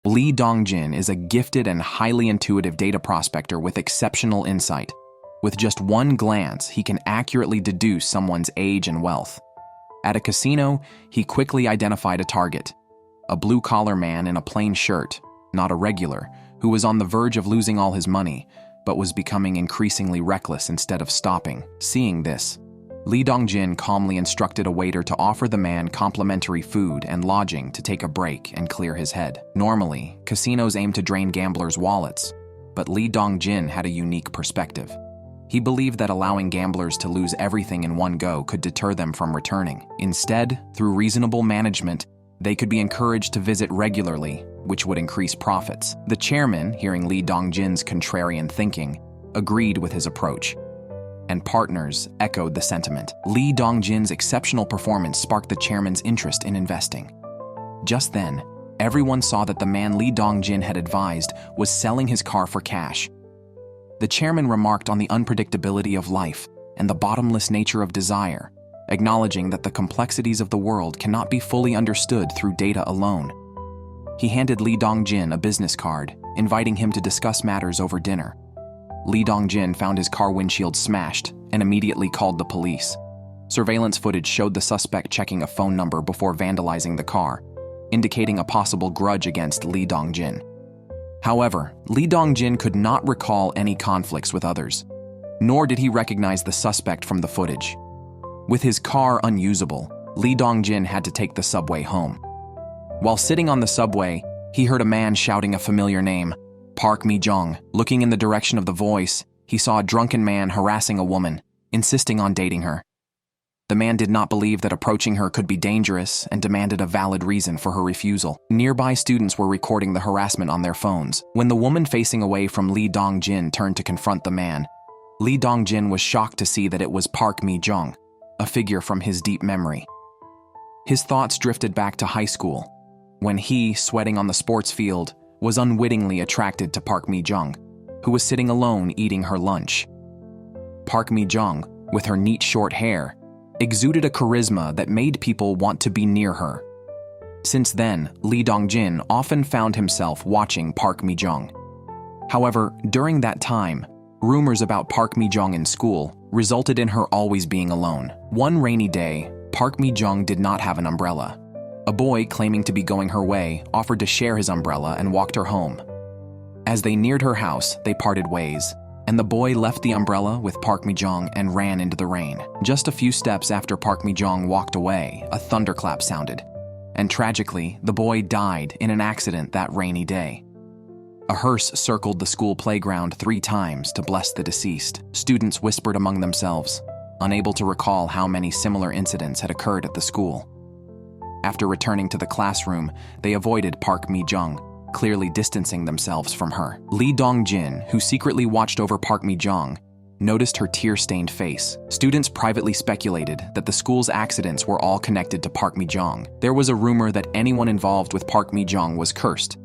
Lee Dong-jin is a gifted and highly intuitive data prospector with exceptional insight. With just one glance, he can accurately deduce someone's age and wealth. At a casino, he quickly identified a target, a blue-collar man in a plain shirt, not a regular, who was on the verge of losing all his money, but was becoming increasingly reckless instead of stopping. Seeing this, Lee Dong-jin calmly instructed a waiter to offer the man complimentary food and lodging to take a break and clear his head. Normally, casinos aim to drain gamblers' wallets, but Lee Dong-jin had a unique perspective. He believed that allowing gamblers to lose everything in one go could deter them from returning. Instead, through reasonable management, they could be encouraged to visit regularly, which would increase profits. The chairman, hearing Lee Dong-jin's contrarian thinking, agreed with his approach, and partners echoed the sentiment. Lee Dong-jin's exceptional performance sparked the chairman's interest in investing. Just then, everyone saw that the man Lee Dong-jin had advised was selling his car for cash. The chairman remarked on the unpredictability of life and the bottomless nature of desire, acknowledging that the complexities of the world cannot be fully understood through data alone. He handed Lee Dong-jin a business card, inviting him to discuss matters over dinner. Lee Dong-jin found his car windshield smashed and immediately called the police. Surveillance footage showed the suspect checking a phone number before vandalizing the car, indicating a possible grudge against Lee Dong-jin. However, Lee Dong-jin could not recall any conflicts with others, nor did he recognize the suspect from the footage. With his car unusable, Lee Dong-jin had to take the subway home. While sitting on the subway, he heard a man shouting a familiar name, Park Mi-jeong. Looking in the direction of the voice, he saw a drunken man harassing a woman, insisting on dating her. The man did not believe that approaching her could be dangerous and demanded a valid reason for her refusal. Nearby students were recording the harassment on their phones. When the woman facing away from Lee Dong-jin turned to confront the man, Lee Dong-jin was shocked to see that it was Park Mi-jeong, a figure from his deep memory. His thoughts drifted back to high school, when he, sweating on the sports field, was unwittingly attracted to Park Mi-jeong, who was sitting alone eating her lunch. Park Mi-jeong, with her neat short hair, exuded a charisma that made people want to be near her. Since then, Lee Dong-jin often found himself watching Park Mi-jeong. However, during that time, rumors about Park Mi-jeong in school resulted in her always being alone. One rainy day, Park Mi-jeong did not have an umbrella. A boy claiming to be going her way offered to share his umbrella and walked her home. As they neared her house, they parted ways, and the boy left the umbrella with Park Mi-jeong and ran into the rain. Just a few steps after Park Mi-jeong walked away, a thunderclap sounded, and tragically, the boy died in an accident that rainy day. A hearse circled the school playground 3 times to bless the deceased. Students whispered among themselves, unable to recall how many similar incidents had occurred at the school. After returning to the classroom, they avoided Park Mi-jeong, clearly distancing themselves from her. Lee Dong-jin, who secretly watched over Park Mi-jeong, noticed her tear-stained face. Students privately speculated that the school's accidents were all connected to Park Mi-jeong. There was a rumor that anyone involved with Park Mi-jeong was cursed,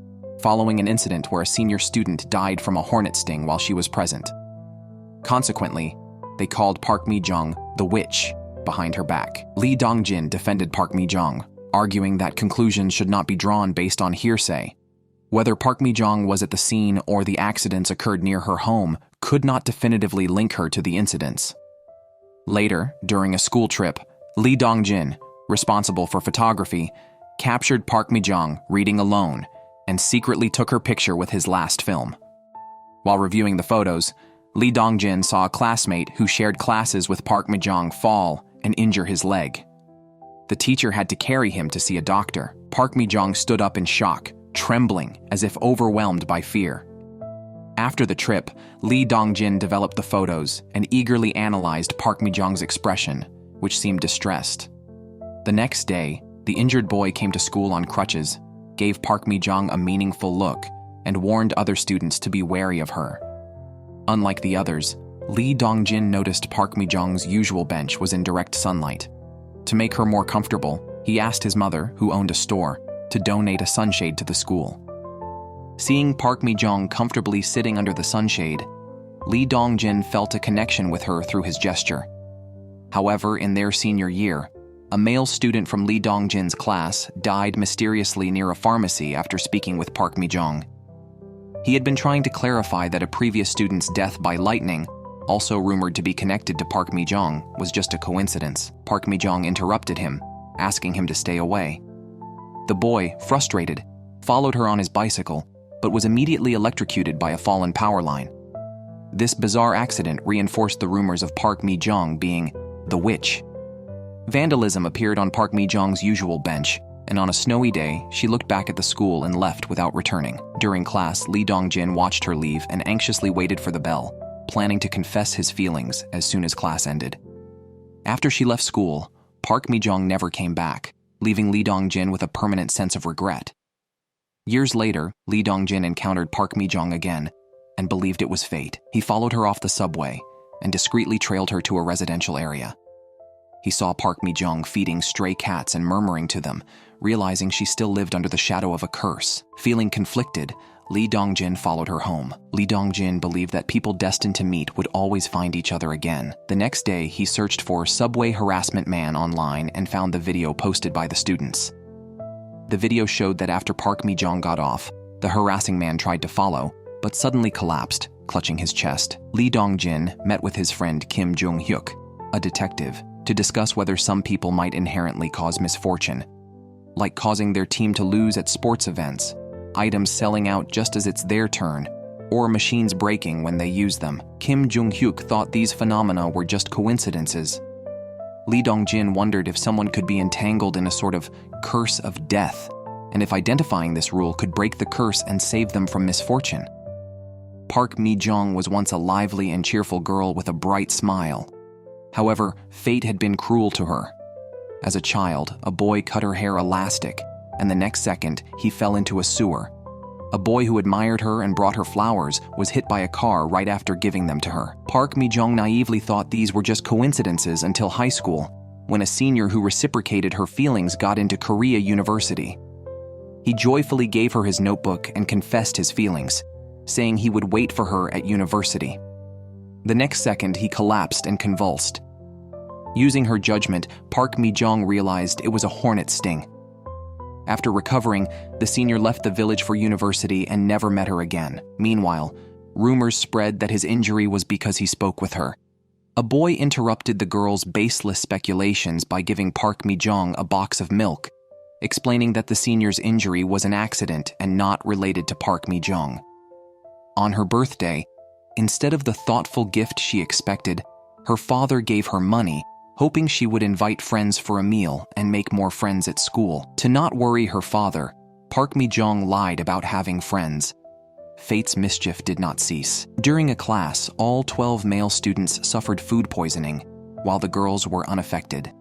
following an incident where a senior student died from a hornet sting while she was present. Consequently, they called Park Mi-jeong the witch behind her back. Lee Dong-jin defended Park Mi-jeong, arguing that conclusions should not be drawn based on hearsay. Whether Park Mi-jeong was at the scene or the accidents occurred near her home could not definitively link her to the incidents. Later, during a school trip, Lee Dong-jin, responsible for photography, captured Park Mi-jeong reading alone and secretly took her picture with his last film. While reviewing the photos, Lee Dong-jin saw a classmate who shared classes with Park Mi-jeong fall and injure his leg. The teacher had to carry him to see a doctor. Park Mi-jeong stood up in shock, trembling as if overwhelmed by fear. After the trip, Lee Dong-jin developed the photos and eagerly analyzed Park Mi-jeong's expression, which seemed distressed. The next day, the injured boy came to school on crutches, gave Park Mi-jeong a meaningful look, and warned other students to be wary of her. Unlike the others, Lee Dong-jin noticed Park Mi-jeong's usual bench was in direct sunlight. To make her more comfortable, he asked his mother, who owned a store, to donate a sunshade to the school. Seeing Park Mi-jeong comfortably sitting under the sunshade, Lee Dong-jin felt a connection with her through his gesture. However, in their senior year, a male student from Lee Dong-jin's class, died mysteriously near a pharmacy after speaking with Park Mi-jeong. He had been trying to clarify that a previous student's death by lightning, also rumored to be connected to Park Mi-jeong, was just a coincidence. Park Mi-jeong interrupted him, asking him to stay away. The boy, frustrated, followed her on his bicycle, but was immediately electrocuted by a fallen power line. This bizarre accident reinforced the rumors of Park Mi-jeong being the witch. Vandalism appeared on Park Mi-jeong's usual bench, and on a snowy day, she looked back at the school and left without returning. During class, Lee Dong-jin watched her leave and anxiously waited for the bell, planning to confess his feelings as soon as class ended. After she left school, Park Mi-jeong never came back, leaving Lee Dong-jin with a permanent sense of regret. Years later, Lee Dong-jin encountered Park Mi-jeong again and believed it was fate. He followed her off the subway and discreetly trailed her to a residential area. He saw Park Mi-jeong feeding stray cats and murmuring to them, realizing she still lived under the shadow of a curse. Feeling conflicted, Lee Dong-jin followed her home. Lee Dong-jin believed that people destined to meet would always find each other again. The next day, he searched for subway harassment man online and found the video posted by the students. The video showed that after Park Mi-jeong got off, the harassing man tried to follow, but suddenly collapsed, clutching his chest. Lee Dong-jin met with his friend Kim Jung-hyuk, a detective, to discuss whether some people might inherently cause misfortune, like causing their team to lose at sports events, items selling out just as it's their turn, or machines breaking when they use them. Kim Jung-hyuk thought these phenomena were just coincidences. Lee Dong-jin wondered if someone could be entangled in a sort of curse of death, and if identifying this rule could break the curse and save them from misfortune. Park Mi-jeong was once a lively and cheerful girl with a bright smile. However, fate had been cruel to her. As a child, a boy cut her hair elastic, and the next second, he fell into a sewer. A boy who admired her and brought her flowers was hit by a car right after giving them to her. Park Mi-jeong naively thought these were just coincidences until high school, when a senior who reciprocated her feelings got into Korea University. He joyfully gave her his notebook and confessed his feelings, saying he would wait for her at university. The next second, he collapsed and convulsed. Using her judgment, Park Mi-jeong realized it was a hornet sting. After recovering, the senior left the village for university and never met her again. Meanwhile, rumors spread that his injury was because he spoke with her. A boy interrupted the girl's baseless speculations by giving Park Mi-jeong a box of milk, explaining that the senior's injury was an accident and not related to Park Mi-jeong. On her birthday, instead of the thoughtful gift she expected, her father gave her money, hoping she would invite friends for a meal and make more friends at school. To not worry her father, Park Mi-jeong lied about having friends. Fate's mischief did not cease. During a class, all 12 male students suffered food poisoning, while the girls were unaffected.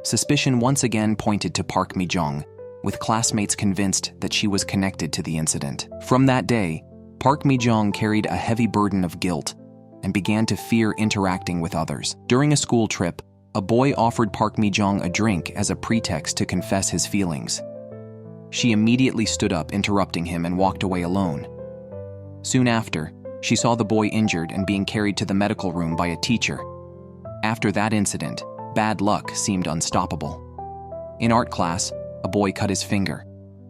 Suspicion once again pointed to Park Mi-jeong, with classmates convinced that she was connected to the incident. From that day, Park Mi-jeong carried a heavy burden of guilt and began to fear interacting with others. During a school trip, a boy offered Park Mi-jeong a drink as a pretext to confess his feelings. She immediately stood up, interrupting him, and walked away alone. Soon after, she saw the boy injured and being carried to the medical room by a teacher. After that incident, bad luck seemed unstoppable. In art class, a boy cut his finger.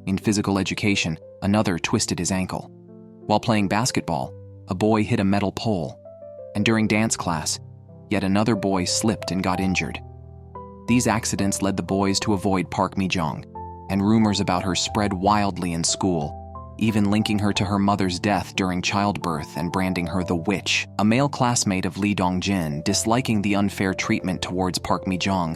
In physical education, another twisted his ankle. While playing basketball, a boy hit a metal pole. And during dance class, yet another boy slipped and got injured. These accidents led the boys to avoid Park Mi-jeong, and rumors about her spread wildly in school, even linking her to her mother's death during childbirth and branding her the witch. A male classmate of Lee Dong-jin, disliking the unfair treatment towards Park Mi-jeong,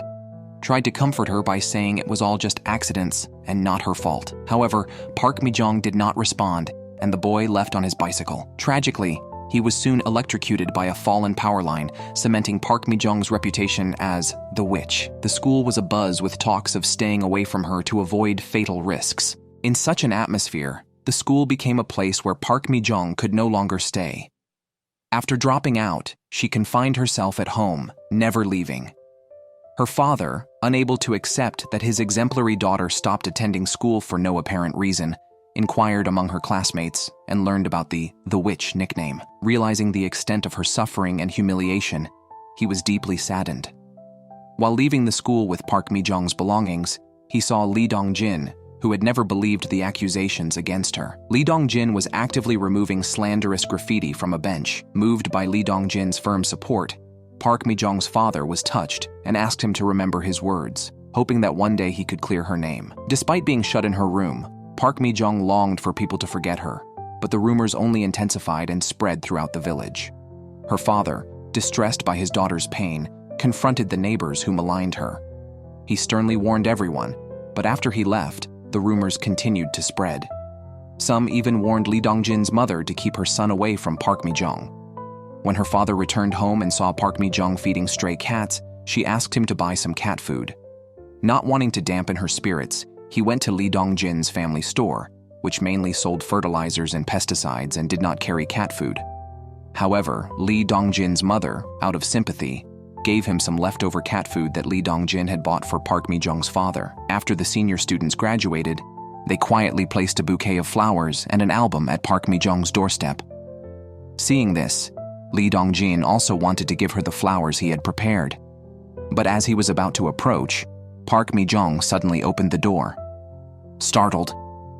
tried to comfort her by saying it was all just accidents and not her fault. However, Park Mi-jeong did not respond, and the boy left on his bicycle. Tragically, he was soon electrocuted by a fallen power line, cementing Park Mi-jeong's reputation as the witch. The school was abuzz with talks of staying away from her to avoid fatal risks. In such an atmosphere, the school became a place where Park Mi-jeong could no longer stay. After dropping out, she confined herself at home, never leaving. Her father, unable to accept that his exemplary daughter stopped attending school for no apparent reason, inquired among her classmates and learned about the witch nickname. Realizing the extent of her suffering and humiliation, he was deeply saddened. While leaving the school with Park Mi-jeong's belongings, he saw Lee Dong-jin, who had never believed the accusations against her. Lee Dong-jin was actively removing slanderous graffiti from a bench. Moved by Lee Dong-jin's firm support, Park Mi-jeong's father was touched and asked him to remember his words, hoping that one day he could clear her name. Despite being shut in her room, Park Mi-jeong longed for people to forget her, but the rumors only intensified and spread throughout the village. Her father, distressed by his daughter's pain, confronted the neighbors who maligned her. He sternly warned everyone, but after he left, the rumors continued to spread. Some even warned Lee Dong-jin's mother to keep her son away from Park Mi-jeong. When her father returned home and saw Park Mi-jeong feeding stray cats, she asked him to buy some cat food. Not wanting to dampen her spirits, he went to Lee Dong-jin's family store, which mainly sold fertilizers and pesticides and did not carry cat food. However, Lee Dong-jin's mother, out of sympathy, gave him some leftover cat food that Lee Dong-jin had bought for Park Mi-jeong's father. After the senior students graduated, they quietly placed a bouquet of flowers and an album at Park Mi-jeong's doorstep. Seeing this, Lee Dong-jin also wanted to give her the flowers he had prepared. But as he was about to approach, Park Mi-jeong suddenly opened the door. Startled,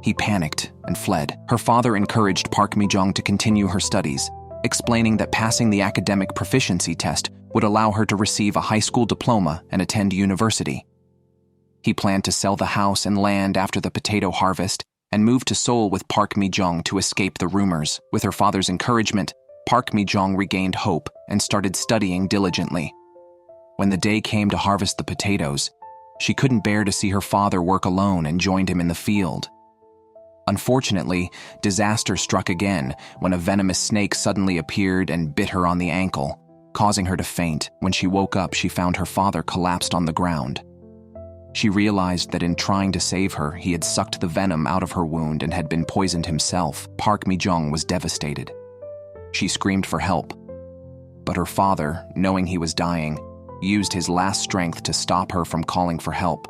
he panicked and fled. Her father encouraged Park Mi-jeong to continue her studies, explaining that passing the academic proficiency test would allow her to receive a high school diploma and attend university. He planned to sell the house and land after the potato harvest and move to Seoul with Park Mi-jeong to escape the rumors. With her father's encouragement, Park Mi-jeong regained hope and started studying diligently. When the day came to harvest the potatoes, she couldn't bear to see her father work alone and joined him in the field. Unfortunately, disaster struck again when a venomous snake suddenly appeared and bit her on the ankle, causing her to faint. When she woke up, she found her father collapsed on the ground. She realized that in trying to save her, he had sucked the venom out of her wound and had been poisoned himself. Park Mi-jeong was devastated. She screamed for help, but her father, knowing he was dying, used his last strength to stop her from calling for help,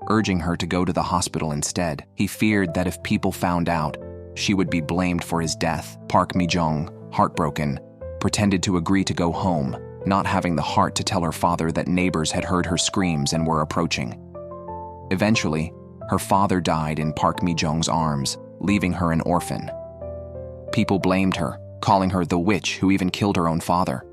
urging her to go to the hospital instead. He feared that if people found out, she would be blamed for his death. Park Mi-jeong, heartbroken, pretended to agree to go home, not having the heart to tell her father that neighbors had heard her screams and were approaching. Eventually, her father died in Park Mi-jeong's arms, leaving her an orphan. People blamed her, calling her the witch who even killed her own father.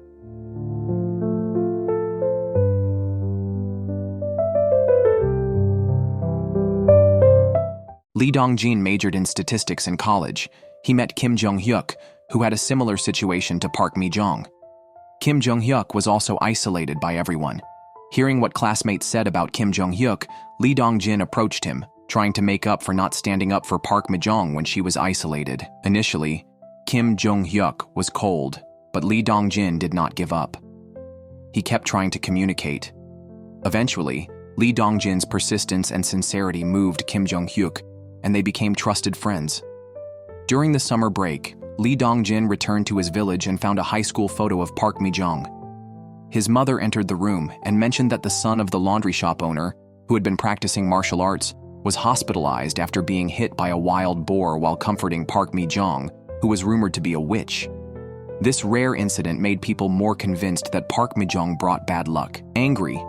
Lee Dong-jin majored in statistics in college. He met Kim Jong-hyuk, who had a similar situation to Park Mi-jeong. Kim Jong-hyuk was also isolated by everyone. Hearing what classmates said about Kim Jong-hyuk, Lee Dong-jin approached him, trying to make up for not standing up for Park Mi-jeong when she was isolated. Initially, Kim Jong-hyuk was cold, but Lee Dong-jin did not give up. He kept trying to communicate. Eventually, Lee Dong-jin's persistence and sincerity moved Kim Jong-hyuk, and they became trusted friends. During the summer break, Lee Dong-jin returned to his village and found a high school photo of Park Mi-jeong. His mother entered the room and mentioned that the son of the laundry shop owner, who had been practicing martial arts, was hospitalized after being hit by a wild boar while comforting Park Mi-jeong, who was rumored to be a witch. This rare incident made people more convinced that Park Mi-jeong brought bad luck. Angry,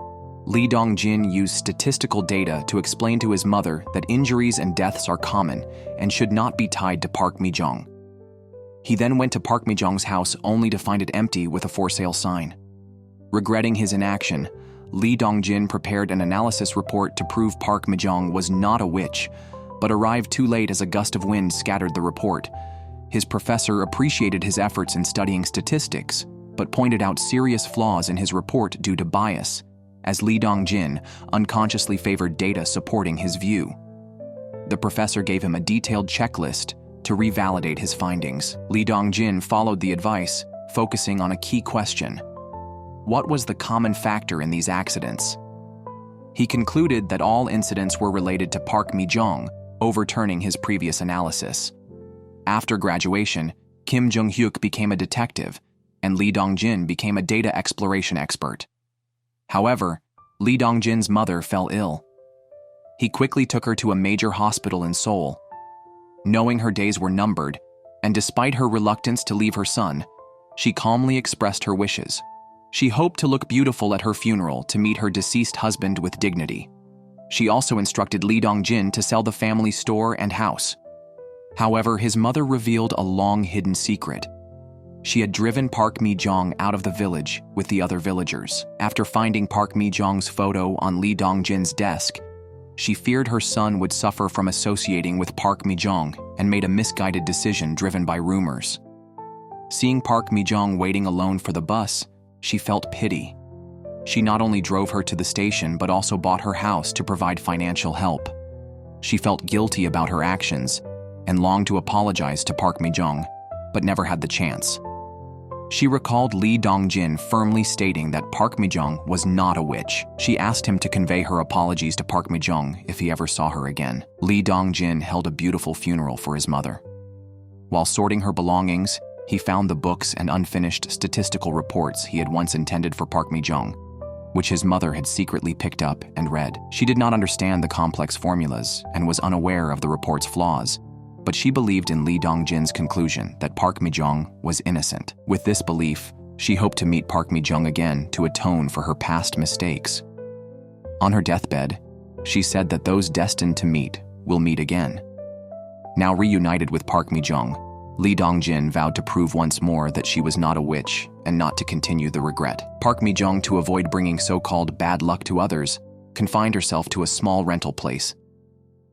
Lee Dong-jin used statistical data to explain to his mother that injuries and deaths are common and should not be tied to Park Mi-jeong. He then went to Park Mi-jeong's house only to find it empty with a for sale sign. Regretting his inaction, Lee Dong-jin prepared an analysis report to prove Park Mi-jeong was not a witch, but arrived too late as a gust of wind scattered the report. His professor appreciated his efforts in studying statistics, but pointed out serious flaws in his report due to bias, as Lee Dong-jin unconsciously favored data supporting his view. The professor gave him a detailed checklist to revalidate his findings. Lee Dong-jin followed the advice, focusing on a key question: what was the common factor in these accidents? He concluded that all incidents were related to Park Mi-jeong, overturning his previous analysis. After graduation, Kim Jong-hyuk became a detective, and Lee Dong-jin became a data exploration expert. However, Lee Dong-jin's mother fell ill. He quickly took her to a major hospital in Seoul. Knowing her days were numbered, and despite her reluctance to leave her son, she calmly expressed her wishes. She hoped to look beautiful at her funeral to meet her deceased husband with dignity. She also instructed Lee Dong-jin to sell the family store and house. However, his mother revealed a long-hidden secret. She had driven Park Mi-jeong out of the village with the other villagers. After finding Park Mi-jeong's photo on Lee Dong-jin's desk, she feared her son would suffer from associating with Park Mi-jeong and made a misguided decision driven by rumors. Seeing Park Mi-jeong waiting alone for the bus, she felt pity. She not only drove her to the station but also bought her house to provide financial help. She felt guilty about her actions and longed to apologize to Park Mi-jeong, but never had the chance. She recalled Lee Dong-jin firmly stating that Park Mi-jeong was not a witch. She asked him to convey her apologies to Park Mi-jeong if he ever saw her again. Lee Dong-jin held a beautiful funeral for his mother. While sorting her belongings, he found the books and unfinished statistical reports he had once intended for Park Mi-jeong, which his mother had secretly picked up and read. She did not understand the complex formulas and was unaware of the report's flaws, but she believed in Lee Dong-jin's conclusion that Park Mi-jeong was innocent. With this belief, she hoped to meet Park Mi-jeong again to atone for her past mistakes. On her deathbed, she said that those destined to meet will meet again. Now reunited with Park Mi-jeong, Lee Dong-jin vowed to prove once more that she was not a witch and not to continue the regret. Park Mi-jeong, to avoid bringing so-called bad luck to others, confined herself to a small rental place.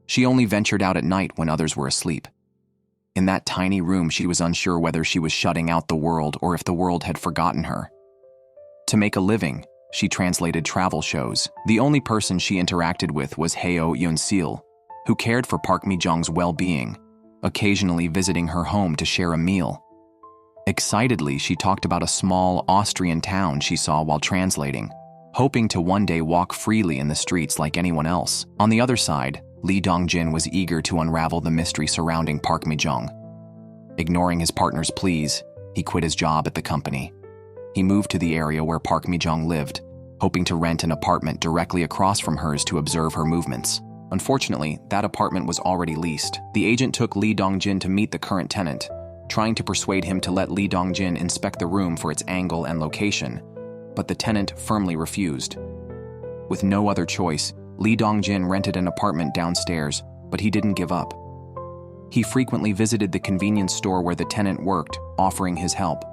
She only ventured out at night when others were asleep. In that tiny room, she was unsure whether she was shutting out the world or if the world had forgotten her. To make a living, she translated travel shows. The only person she interacted with was Heo Yoon-sil, who cared for Park Mi-jeong's well-being, occasionally visiting her home to share a meal. Excitedly, she talked about a small Austrian town she saw while translating, hoping to one day walk freely in the streets like anyone else. On the other side, Lee Dong-jin was eager to unravel the mystery surrounding Park Mi-jeong. Ignoring his partner's pleas, he quit his job at the company. He moved to the area where Park Mi-jeong lived, hoping to rent an apartment directly across from hers to observe her movements. Unfortunately, that apartment was already leased. The agent took Lee Dong-jin to meet the current tenant, trying to persuade him to let Lee Dong-jin inspect the room for its angle and location, but the tenant firmly refused. With no other choice, Lee Dong-jin rented an apartment downstairs, but he didn't give up. He frequently visited the convenience store where the tenant worked, offering his help.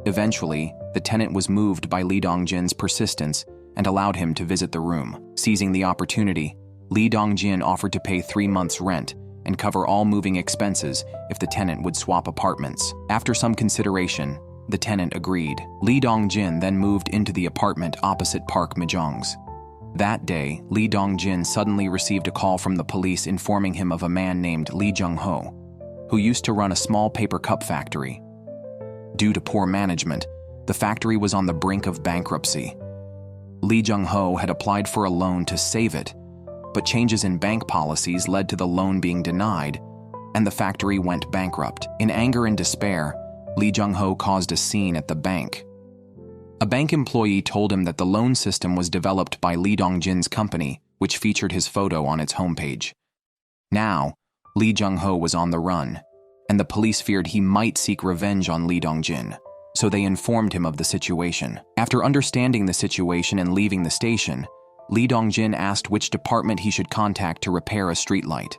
Eventually, the tenant was moved by Lee Dong-jin's persistence and allowed him to visit the room. Seizing the opportunity, Lee Dong-jin offered to pay 3 months' rent and cover all moving expenses if the tenant would swap apartments. After some consideration, the tenant agreed. Lee Dong-jin then moved into the apartment opposite Park Mi-jeong's. That day, Lee Dong-jin suddenly received a call from the police informing him of a man named Lee Jung-ho, who used to run a small paper cup factory. Due to poor management, the factory was on the brink of bankruptcy. Lee Jung-ho had applied for a loan to save it, but changes in bank policies led to the loan being denied, and the factory went bankrupt. In anger and despair, Lee Jung-ho caused a scene at the bank. A bank employee told him that the loan system was developed by Lee Dong-jin's company, which featured his photo on its homepage. Now, Lee Jung-ho was on the run, and the police feared he might seek revenge on Lee Dong-jin, so they informed him of the situation. After understanding the situation and leaving the station, Lee Dong-jin asked which department he should contact to repair a streetlight.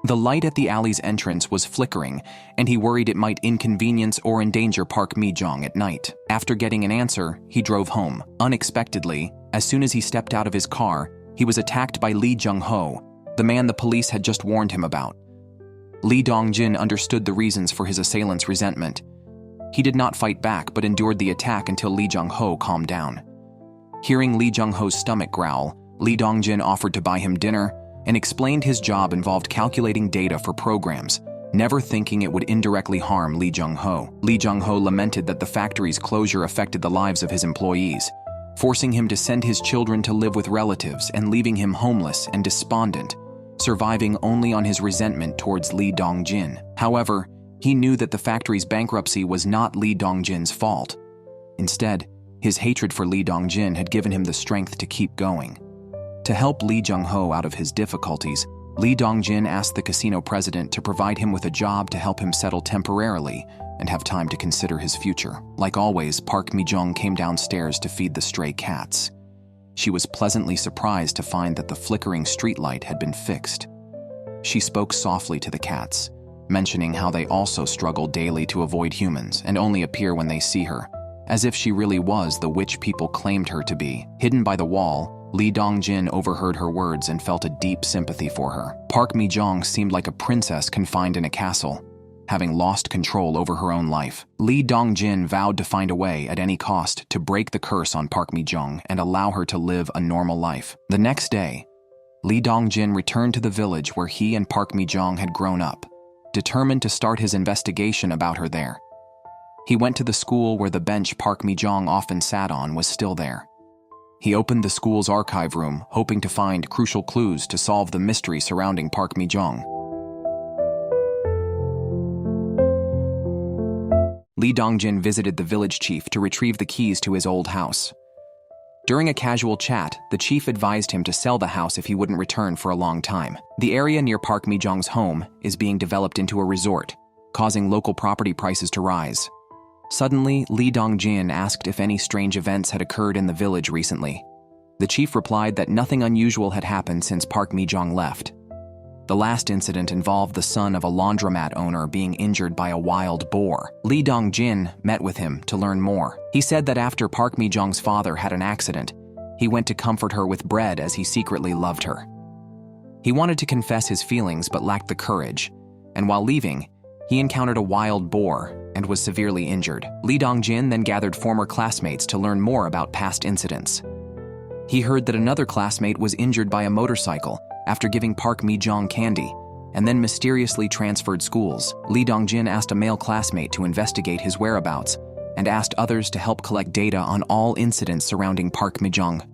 The light at the alley's entrance was flickering, and he worried it might inconvenience or endanger Park Mi-jeong at night. After getting an answer, he drove home. Unexpectedly, as soon as he stepped out of his car, he was attacked by Lee Jung-ho, the man the police had just warned him about. Lee Dong-jin understood the reasons for his assailant's resentment. He did not fight back but endured the attack until Lee Jung-ho calmed down. Hearing Lee Jung-ho's stomach growl, Lee Dong-jin offered to buy him dinner and explained his job involved calculating data for programs, never thinking it would indirectly harm Lee Jung-ho. Lee Jung-ho lamented that the factory's closure affected the lives of his employees, forcing him to send his children to live with relatives and leaving him homeless and despondent, surviving only on his resentment towards Lee Dong-jin. However, he knew that the factory's bankruptcy was not Lee Dong-jin's fault. Instead, his hatred for Lee Dong-jin had given him the strength to keep going. To help Lee Jung-ho out of his difficulties, Lee Dong-jin asked the casino president to provide him with a job to help him settle temporarily and have time to consider his future. Like always, Park Mi-jeong came downstairs to feed the stray cats. She was pleasantly surprised to find that the flickering streetlight had been fixed. She spoke softly to the cats, mentioning how they also struggle daily to avoid humans and only appear when they see her, as if she really was the witch people claimed her to be. Hidden by the wall, Lee Dong-jin overheard her words and felt a deep sympathy for her. Park Mi-jeong seemed like a princess confined in a castle, having lost control over her own life. Lee Dong-jin vowed to find a way at any cost to break the curse on Park Mi-jeong and allow her to live a normal life. The next day, Lee Dong-jin returned to the village where he and Park Mi-jeong had grown up, determined to start his investigation about her there. He went to the school where the bench Park Mi-jeong often sat on was still there. He opened the school's archive room, hoping to find crucial clues to solve the mystery surrounding Park Mi-jeong. Lee Dong-jin visited the village chief to retrieve the keys to his old house. During a casual chat, the chief advised him to sell the house if he wouldn't return for a long time. The area near Park Mi-jeong's home is being developed into a resort, causing local property prices to rise. Suddenly, Lee Dong-jin asked if any strange events had occurred in the village recently. The chief replied that nothing unusual had happened since Park Mi-jeong left. The last incident involved the son of a laundromat owner being injured by a wild boar. Lee Dong-jin met with him to learn more. He said that after Park Mi-jeong's father had an accident, he went to comfort her with bread as he secretly loved her. He wanted to confess his feelings but lacked the courage, and while leaving, he encountered a wild boar and was severely injured. Lee Dong-jin then gathered former classmates to learn more about past incidents. He heard that another classmate was injured by a motorcycle after giving Park Mi-jeong candy, and then mysteriously transferred schools. Lee Dong-jin asked a male classmate to investigate his whereabouts and asked others to help collect data on all incidents surrounding Park Mi-jeong.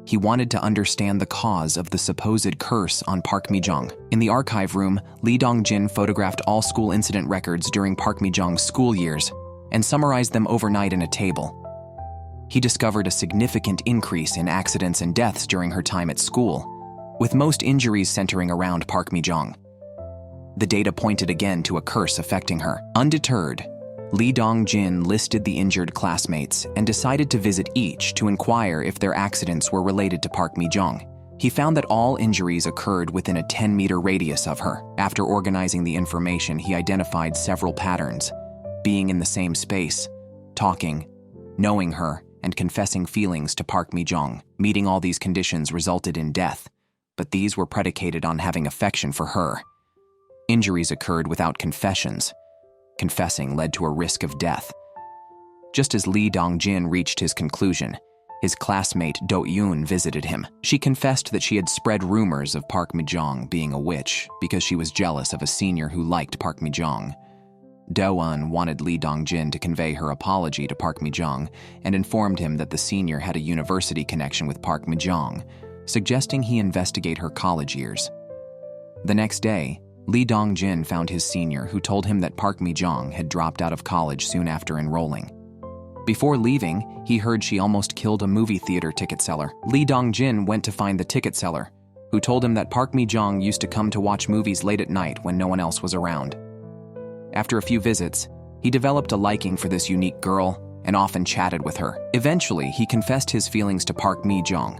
He wanted to understand the cause of the supposed curse on Park Mi-jeong. In the archive room, Lee Dong-jin photographed all school incident records during Park Mi-jeong's school years and summarized them overnight in a table. He discovered a significant increase in accidents and deaths during her time at school, with most injuries centering around Park Mi-jeong. The data pointed again to a curse affecting her. Undeterred, Lee Dong-jin listed the injured classmates and decided to visit each to inquire if their accidents were related to Park Mi-jeong. He found that all injuries occurred within a 10-meter radius of her. After organizing the information, he identified several patterns: being in the same space, talking, knowing her, and confessing feelings to Park Mi-jeong. Meeting all these conditions resulted in death, but these were predicated on having affection for her. Injuries occurred without confessions. Confessing led to a risk of death. Just as Lee Dong-jin reached his conclusion, his classmate Do-yoon visited him. She confessed that she had spread rumors of Park Mi-jeong being a witch because she was jealous of a senior who liked Park Mi-jeong. Do-eun wanted Lee Dong-jin to convey her apology to Park Mi-jeong and informed him that the senior had a university connection with Park Mi-jeong, suggesting he investigate her college years. The next day, Lee Dong-jin found his senior, who told him that Park Mi-jeong had dropped out of college soon after enrolling. Before leaving, he heard she almost killed a movie theater ticket seller. Lee Dong-jin went to find the ticket seller, who told him that Park Mi-jeong used to come to watch movies late at night when no one else was around. After a few visits, he developed a liking for this unique girl and often chatted with her. Eventually, he confessed his feelings to Park Mi-jeong.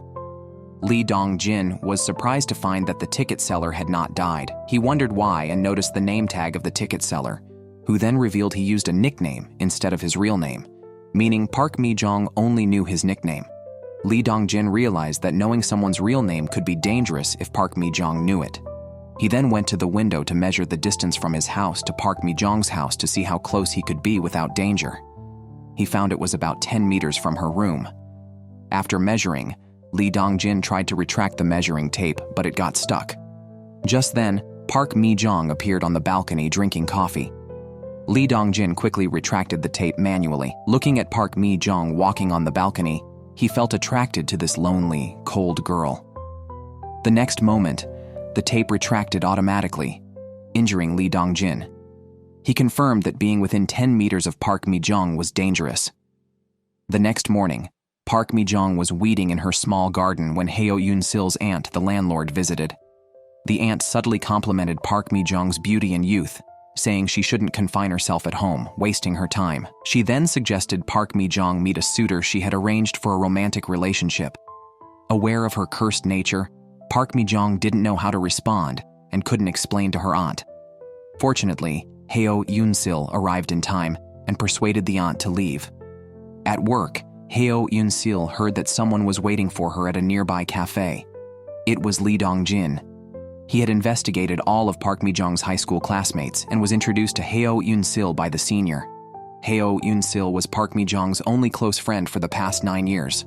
Lee Dong-jin was surprised to find that the ticket seller had not died. He wondered why and noticed the name tag of the ticket seller, who then revealed he used a nickname instead of his real name, meaning Park Mi-jeong only knew his nickname. Lee Dong-jin realized that knowing someone's real name could be dangerous if Park Mi-jeong knew it. He then went to the window to measure the distance from his house to Park Mi-jeong's house to see how close he could be without danger. He found it was about 10 meters from her room. After measuring, Lee Dong-jin tried to retract the measuring tape, but it got stuck. Just then, Park Mi-jeong appeared on the balcony drinking coffee. Lee Dong-jin quickly retracted the tape manually. Looking at Park Mi-jeong walking on the balcony, he felt attracted to this lonely, cold girl. The next moment, the tape retracted automatically, injuring Lee Dong-jin. He confirmed that being within 10 meters of Park Mi-jeong was dangerous. The next morning, Park Mi-jeong was weeding in her small garden when Heo Yoon-sil's aunt, the landlord, visited. The aunt subtly complimented Park Mi-jeong's beauty and youth, saying she shouldn't confine herself at home, wasting her time. She then suggested Park Mi-jeong meet a suitor she had arranged for a romantic relationship. Aware of her cursed nature, Park Mi-jeong didn't know how to respond and couldn't explain to her aunt. Fortunately, Heo Yoon-sil arrived in time and persuaded the aunt to leave. At work, Heo Yoon-sil heard that someone was waiting for her at a nearby cafe. It was Lee Dong-jin. He had investigated all of Park Mi-jeong's high school classmates and was introduced to Heo Yoon-sil by the senior. Heo Yoon-sil was Park Mi-jeong's only close friend for the past 9 years.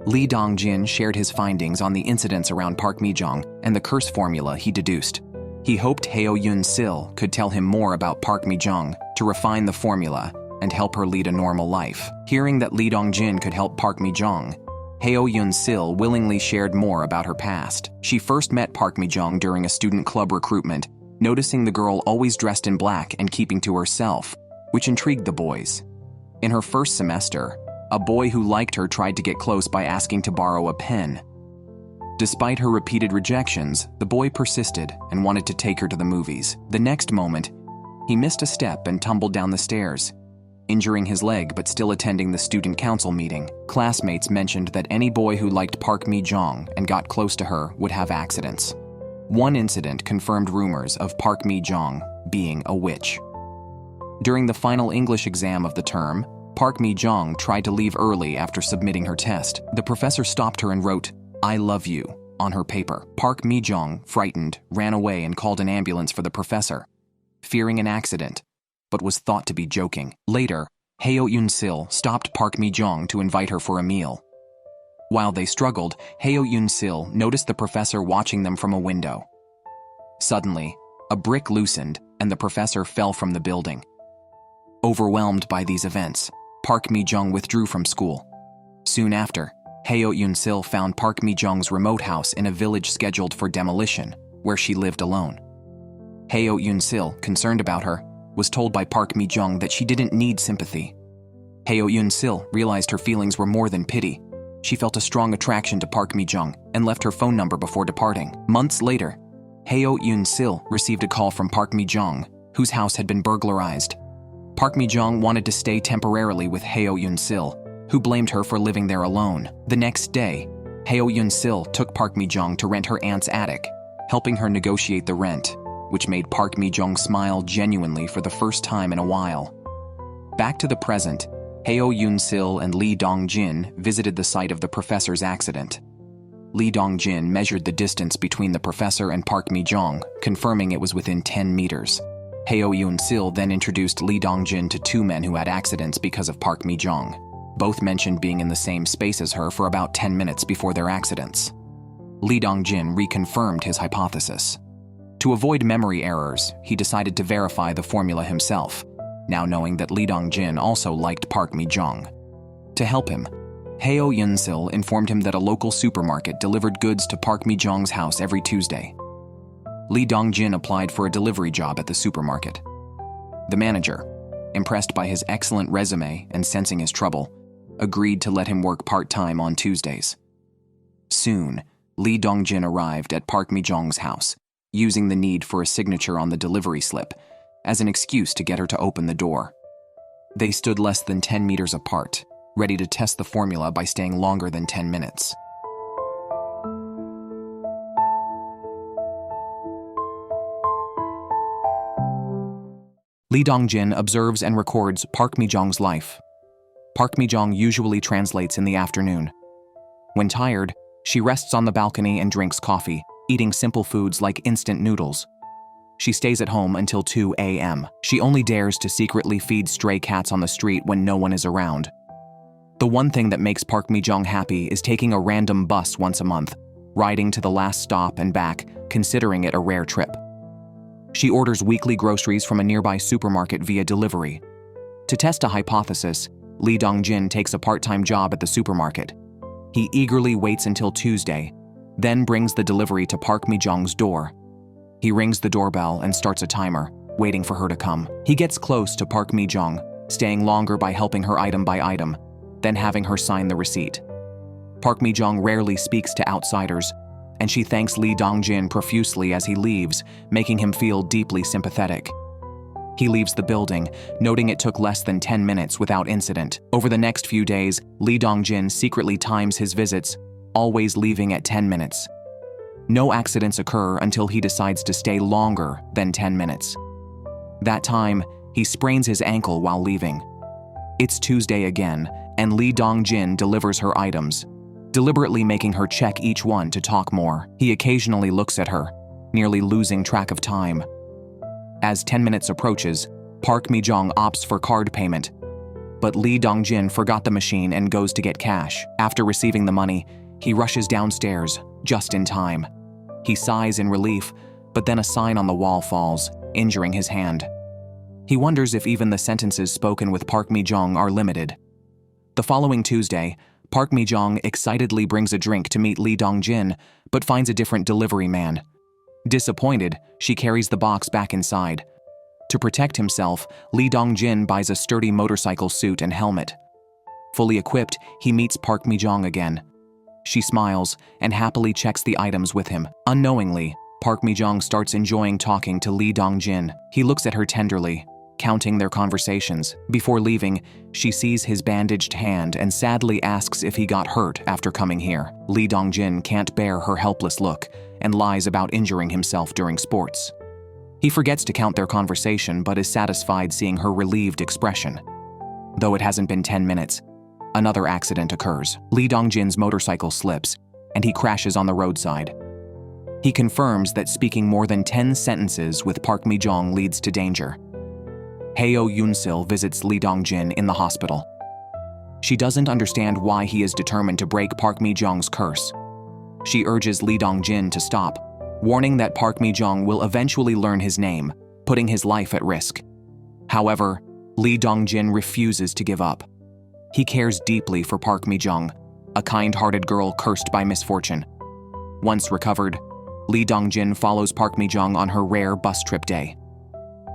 Lee Dong-jin shared his findings on the incidents around Park Mi-jeong and the curse formula he deduced. He hoped Heo Yoon-sil could tell him more about Park Mi-jeong to refine the formula and help her lead a normal life. Hearing that Lee Dong-jin could help Park Mi-jeong, Heo Yoon-sil willingly shared more about her past. She first met Park Mi-jeong during a student club recruitment, noticing the girl always dressed in black and keeping to herself, which intrigued the boys. In her first semester, a boy who liked her tried to get close by asking to borrow a pen. Despite her repeated rejections, the boy persisted and wanted to take her to the movies. The next moment, he missed a step and tumbled down the stairs, injuring his leg but still attending the student council meeting. Classmates mentioned that any boy who liked Park Mi-jeong and got close to her would have accidents. One incident confirmed rumors of Park Mi-jeong being a witch. During the final English exam of the term, Park Mi-jeong tried to leave early after submitting her test. The professor stopped her and wrote, "I love you," on her paper. Park Mi-jeong, frightened, ran away and called an ambulance for the professor, fearing an accident, but was thought to be joking. Later, Heo Yoon-sil stopped Park Mi-jeong to invite her for a meal. While they struggled, Heo Yoon-sil noticed the professor watching them from a window. Suddenly, a brick loosened and the professor fell from the building. Overwhelmed by these events, Park Mi-jeong withdrew from school. Soon after, Heo Yoon-sil found Park Mi-jeong's remote house in a village scheduled for demolition, where she lived alone. Heo Yoon-sil, concerned about her, was told by Park Mi-jeong that she didn't need sympathy. Heo Yoon-sil realized her feelings were more than pity. She felt a strong attraction to Park Mi-jeong and left her phone number before departing. Months later, Heo Yoon-sil received a call from Park Mi-jeong, whose house had been burglarized. Park Mi-jeong wanted to stay temporarily with Heo Yoon-sil, who blamed her for living there alone. The next day, Heo Yoon-sil took Park Mi-jeong to rent her aunt's attic, helping her negotiate the rent, which made Park Mi-jeong smile genuinely for the first time in a while. Back to the present, Heo Yoon-sil and Lee Dong-jin visited the site of the professor's accident. Lee Dong-jin measured the distance between the professor and Park Mi-jeong, confirming it was within 10 meters. Heo Yoon-sil then introduced Lee Dong-jin to 2 men who had accidents because of Park Mi-jeong. Both mentioned being in the same space as her for about 10 minutes before their accidents. Lee Dong-jin reconfirmed his hypothesis. To avoid memory errors, he decided to verify the formula himself, now knowing that Lee Dong-jin also liked Park Mi-jeong. To help him, Heo Yoon-sil informed him that a local supermarket delivered goods to Park Mi-jeong's house every Tuesday. Lee Dong-jin applied for a delivery job at the supermarket. The manager, impressed by his excellent resume and sensing his trouble, agreed to let him work part-time on Tuesdays. Soon, Lee Dong-jin arrived at Park Mi-jeong's house, using the need for a signature on the delivery slip as an excuse to get her to open the door. They stood less than 10 meters apart, ready to test the formula by staying longer than 10 minutes. Lee Dong-jin observes and records Park Mi-jeong's life. Park Mi-jeong usually translates in the afternoon. When tired, she rests on the balcony and drinks coffee, eating simple foods like instant noodles. She stays at home until 2 a.m. She only dares to secretly feed stray cats on the street when no one is around. The one thing that makes Park Mi-jeong happy is taking a random bus once a month, riding to the last stop and back, considering it a rare trip. She orders weekly groceries from a nearby supermarket via delivery. To test a hypothesis, Lee Dong-jin takes a part-time job at the supermarket. He eagerly waits until Tuesday, then brings the delivery to Park Mi-jeong's door. He rings the doorbell and starts a timer, waiting for her to come. He gets close to Park Mi-jeong, staying longer by helping her item by item, then having her sign the receipt. Park Mi-jeong rarely speaks to outsiders, and she thanks Lee Dong-jin profusely as he leaves, making him feel deeply sympathetic. He leaves the building, noting it took less than 10 minutes without incident. Over the next few days, Lee Dong-jin secretly times his visits, always leaving at 10 minutes. No accidents occur until he decides to stay longer than 10 minutes. That time, he sprains his ankle while leaving. It's Tuesday again, and Lee Dong-jin delivers her items, deliberately making her check each one to talk more. He occasionally looks at her, nearly losing track of time. As 10 minutes approaches, Park Mi-jeong opts for card payment, but Lee Dong-jin forgot the machine and goes to get cash. After receiving the money, he rushes downstairs, just in time. He sighs in relief, but then a sign on the wall falls, injuring his hand. He wonders if even the sentences spoken with Park Mi-jeong are limited. The following Tuesday, Park Mi-jeong excitedly brings a drink to meet Lee Dong-jin, but finds a different delivery man. Disappointed, she carries the box back inside. To protect himself, Lee Dong-jin buys a sturdy motorcycle suit and helmet. Fully equipped, he meets Park Mi-jeong again. She smiles and happily checks the items with him. Unknowingly, Park Mi-jeong starts enjoying talking to Lee Dong-jin. He looks at her tenderly, counting their conversations. Before leaving, she sees his bandaged hand and sadly asks if he got hurt after coming here. Lee Dong-jin can't bear her helpless look and lies about injuring himself during sports. He forgets to count their conversation but is satisfied seeing her relieved expression. Though it hasn't been 10 minutes, another accident occurs. Lee Dong-jin's motorcycle slips, and he crashes on the roadside. He confirms that speaking more than 10 sentences with Park Mi-jeong leads to danger. Heo Yoon-sil visits Lee Dong-jin in the hospital. She doesn't understand why he is determined to break Park Mi-jeong's curse. She urges Lee Dong-jin to stop, warning that Park Mi-jeong will eventually learn his name, putting his life at risk. However, Lee Dong-jin refuses to give up. He cares deeply for Park Mi-jeong, a kind-hearted girl cursed by misfortune. Once recovered, Lee Dong-jin follows Park Mi-jeong on her rare bus trip day.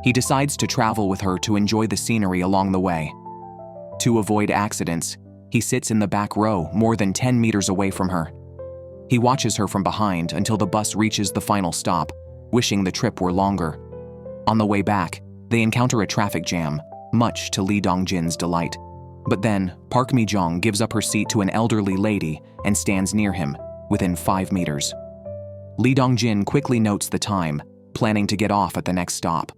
He decides to travel with her to enjoy the scenery along the way. To avoid accidents, he sits in the back row more than 10 meters away from her. He watches her from behind until the bus reaches the final stop, wishing the trip were longer. On the way back, they encounter a traffic jam, much to Lee Dong-jin's delight. But then, Park Mi-jeong gives up her seat to an elderly lady and stands near him, within 5 meters. Lee Dong-jin quickly notes the time, planning to get off at the next stop.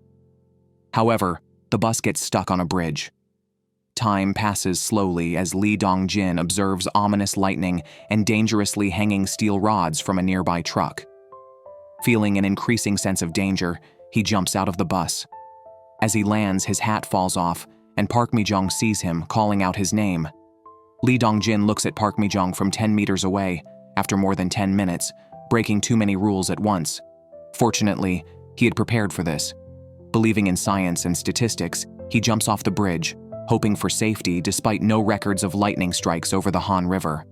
However, the bus gets stuck on a bridge. Time passes slowly as Lee Dong-jin observes ominous lightning and dangerously hanging steel rods from a nearby truck. Feeling an increasing sense of danger, he jumps out of the bus. As he lands, his hat falls off, and Park Mi-jeong sees him, calling out his name. Lee Dong-jin looks at Park Mi-jeong from 10 meters away, after more than 10 minutes, breaking too many rules at once. Fortunately, he had prepared for this. Believing in science and statistics, he jumps off the bridge, hoping for safety despite no records of lightning strikes over the Han River.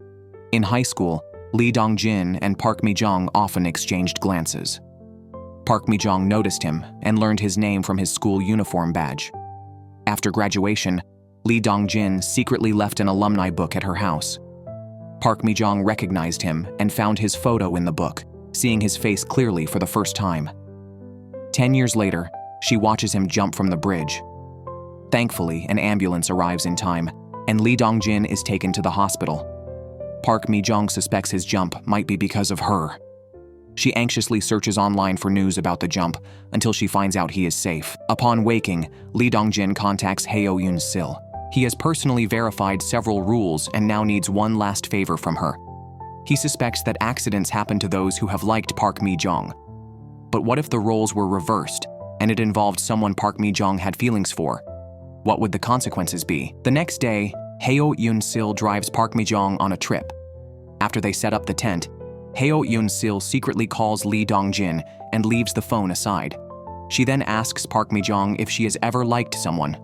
In high school, Lee Dong-jin and Park Mi-jeong often exchanged glances. Park Mi-jeong noticed him and learned his name from his school uniform badge. After graduation, Lee Dong-jin secretly left an alumni book at her house. Park Mi-jeong recognized him and found his photo in the book, seeing his face clearly for the first time. 10 years later, she watches him jump from the bridge. Thankfully, an ambulance arrives in time, and Lee Dong-jin is taken to the hospital. Park Mi-jeong suspects his jump might be because of her. She anxiously searches online for news about the jump until she finds out he is safe. Upon waking, Lee Dong-jin contacts Heo Yoon-sil. He has personally verified several rules and now needs one last favor from her. He suspects that accidents happen to those who have liked Park Mi-jeong. But what if the roles were reversed, and it involved someone Park Mi-jeong had feelings for? What would the consequences be? The next day, Heo Yoon-sil drives Park Mi-jeong on a trip. After they set up the tent, Heo Yoon-sil secretly calls Lee Dong-jin and leaves the phone aside. She then asks Park Mi-jeong if she has ever liked someone.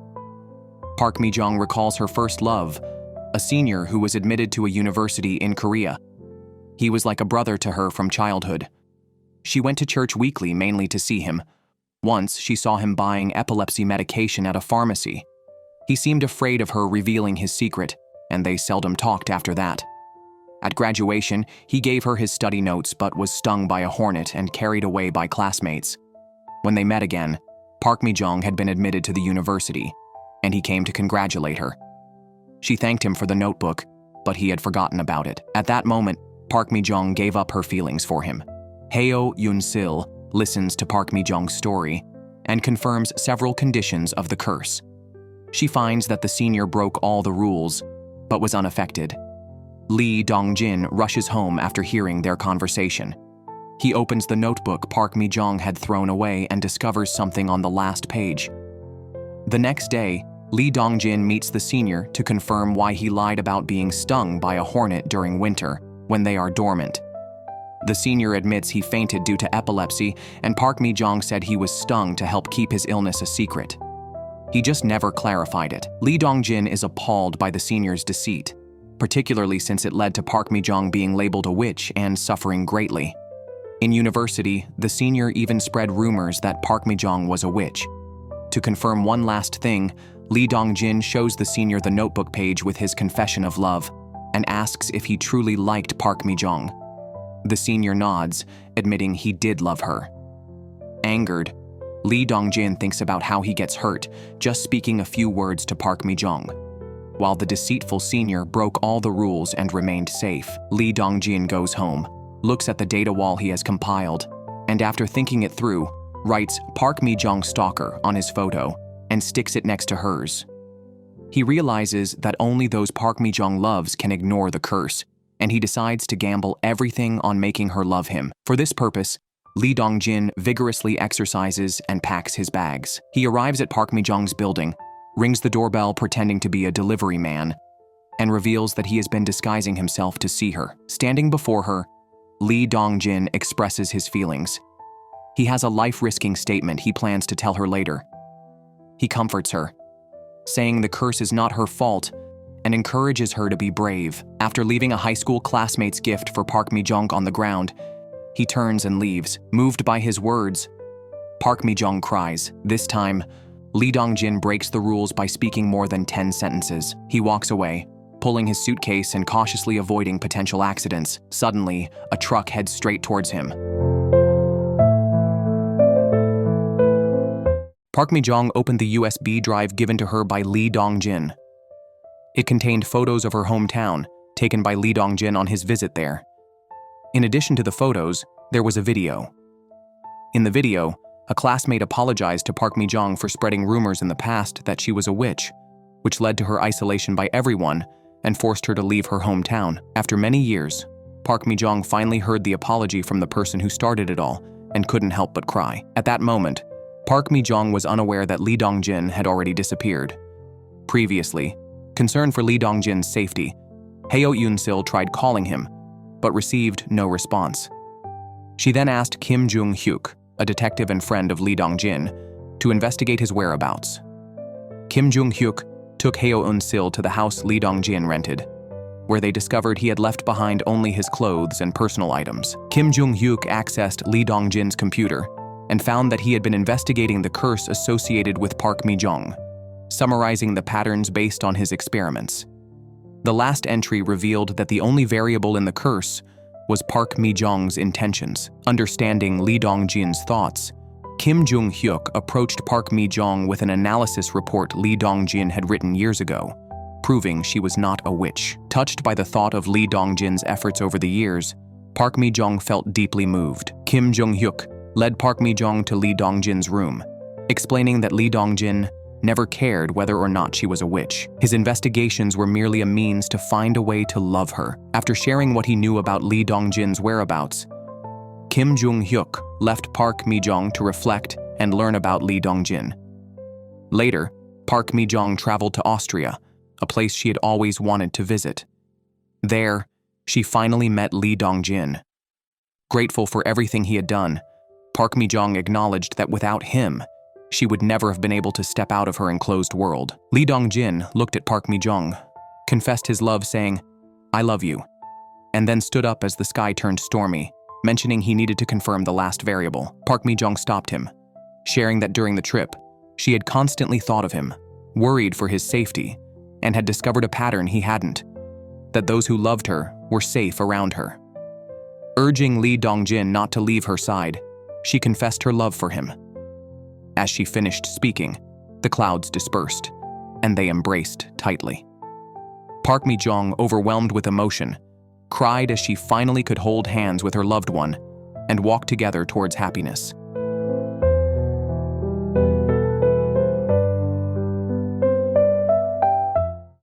Park Mi-jeong recalls her first love, a senior who was admitted to a university in Korea. He was like a brother to her from childhood. She went to church weekly mainly to see him. Once, she saw him buying epilepsy medication at a pharmacy. He seemed afraid of her revealing his secret, and they seldom talked after that. At graduation, he gave her his study notes but was stung by a hornet and carried away by classmates. When they met again, Park Mi-jeong had been admitted to the university, and he came to congratulate her. She thanked him for the notebook, but he had forgotten about it. At that moment, Park Mi-jeong gave up her feelings for him. Heo Yoon-sil listens to Park Mi-jeong's story and confirms several conditions of the curse. She finds that the senior broke all the rules, but was unaffected. Lee Dong-jin rushes home after hearing their conversation. He opens the notebook Park Mi-jeong had thrown away and discovers something on the last page. The next day, Lee Dong-jin meets the senior to confirm why he lied about being stung by a hornet during winter when they are dormant. The senior admits he fainted due to epilepsy, and Park Mi-jeong said he was stung to help keep his illness a secret. He just never clarified it. Lee Dong-jin is appalled by the senior's deceit, particularly since it led to Park Mi-jeong being labeled a witch and suffering greatly. In university, the senior even spread rumors that Park Mi-jeong was a witch. To confirm one last thing, Lee Dong-jin shows the senior the notebook page with his confession of love and asks if he truly liked Park Mi-jeong. The senior nods, admitting he did love her. Angered, Lee Dong-jin thinks about how he gets hurt just speaking a few words to Park Mi-jeong. While the deceitful senior broke all the rules and remained safe, Lee Dong-jin goes home, looks at the data wall he has compiled, and after thinking it through, writes Park Mi-jeong stalker on his photo and sticks it next to hers. He realizes that only those Park Mi-jeong loves can ignore the curse, and he decides to gamble everything on making her love him. For this purpose, Lee Dong-jin vigorously exercises and packs his bags. He arrives at Park Mi-jeong's building, rings the doorbell pretending to be a delivery man, and reveals that he has been disguising himself to see her. Standing before her, Lee Dong-jin expresses his feelings. He has a life-risking statement he plans to tell her later. He comforts her, saying the curse is not her fault, and encourages her to be brave. After leaving a high school classmate's gift for Park Mi-jeong on the ground, he turns and leaves. Moved by his words, Park Mi-jeong cries. This time, Lee Dong-jin breaks the rules by speaking more than 10 sentences. He walks away, pulling his suitcase and cautiously avoiding potential accidents. Suddenly, a truck heads straight towards him. Park Mi-jeong opened the USB drive given to her by Lee Dong-jin. It contained photos of her hometown, taken by Lee Dong-jin on his visit there. In addition to the photos, there was a video. In the video, a classmate apologized to Park Mi-jeong for spreading rumors in the past that she was a witch, which led to her isolation by everyone and forced her to leave her hometown. After many years, Park Mi-jeong finally heard the apology from the person who started it all and couldn't help but cry. At that moment, Park Mi-jeong was unaware that Lee Dong-jin had already disappeared. Previously, concerned for Lee Dong-jin's safety, Heo Yoon-sil tried calling him, but received no response. She then asked Kim Jung-hyuk, a detective and friend of Lee Dong-jin, to investigate his whereabouts. Kim Jung-hyuk took Heo Yoon-sil to the house Lee Dong-jin rented, where they discovered he had left behind only his clothes and personal items. Kim Jung-hyuk accessed Lee Dong-jin's computer and found that he had been investigating the curse associated with Park Mi-jeong, summarizing the patterns based on his experiments. The last entry revealed that the only variable in the curse was Park Mi-jeong's intentions. Understanding Lee Dong-jin's thoughts, Kim Jung-hyuk approached Park Mi-jeong with an analysis report Lee Dong-jin had written years ago, proving she was not a witch. Touched by the thought of Lee Dong-jin's efforts over the years, Park Mi-jeong felt deeply moved. Kim Jung-hyuk led Park Mi-jeong to Lee Dong-jin's room, explaining that Lee Dong-jin never cared whether or not she was a witch. His investigations were merely a means to find a way to love her. After sharing what he knew about Lee Dong-jin's whereabouts, Kim Jung-hyuk left Park Mi-jeong to reflect and learn about Lee Dong-jin. Later, Park Mi-jeong traveled to Austria, a place she had always wanted to visit. There, she finally met Lee Dong-jin. Grateful for everything he had done, Park Mi-jeong acknowledged that without him, she would never have been able to step out of her enclosed world. Lee Dong-jin looked at Park Mi-jeong, confessed his love saying, "I love you," and then stood up as the sky turned stormy, mentioning he needed to confirm the last variable. Park Mi-jeong stopped him, sharing that during the trip, she had constantly thought of him, worried for his safety, and had discovered a pattern he hadn't, that those who loved her were safe around her. Urging Lee Dong-jin not to leave her side, she confessed her love for him. As she finished speaking, the clouds dispersed, and they embraced tightly. Park Mi-jeong, overwhelmed with emotion, cried as she finally could hold hands with her loved one and walk together towards happiness.